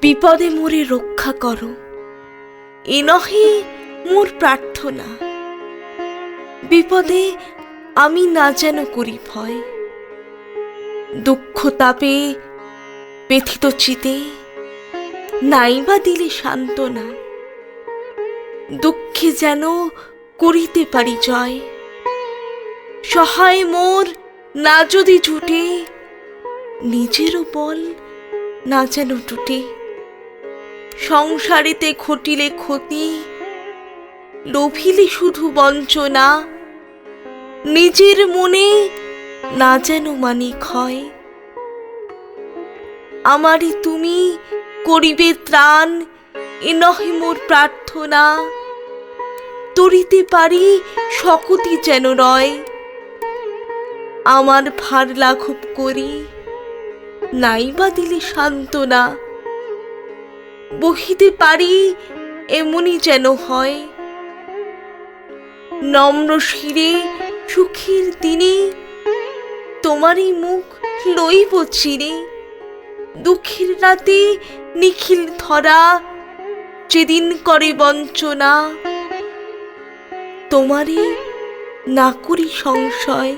বিপদে মোরে রক্ষা করো, এ নহে মোর প্রার্থনা। বিপদে আমি না যেন করি ভয়, দুঃখ তাপে ব্যথিত চিতে নাইবা দিলে সান্ত্বনা। দুঃখে যেন করিতে পারি জয়, সহায় মোর না যদি জুটে, নিজেরও বল না যেন টুটে। সংসারেতে ঘটিলে ক্ষতি, লোভিলে শুধু বঞ্চনা। নিজের মনে না যেন মানি ক্ষয়, আমারই তুমি করিবে ত্রাণ, এ নহে মোর প্রার্থনা। তরিতে পারি শকতি যেন রয়, আমার ভার লাঘব করি নাইবা দিলে সান্ত্বনা। বহিতে পারি এমনই যেন হয়, নম্র শিরে সুখের দিনে তোমারই মুখ লইব চিরে। দুঃখের রাতে নিখিল ধরা, যেদিন করে বঞ্চনা। তোমারে না করি সংশয়,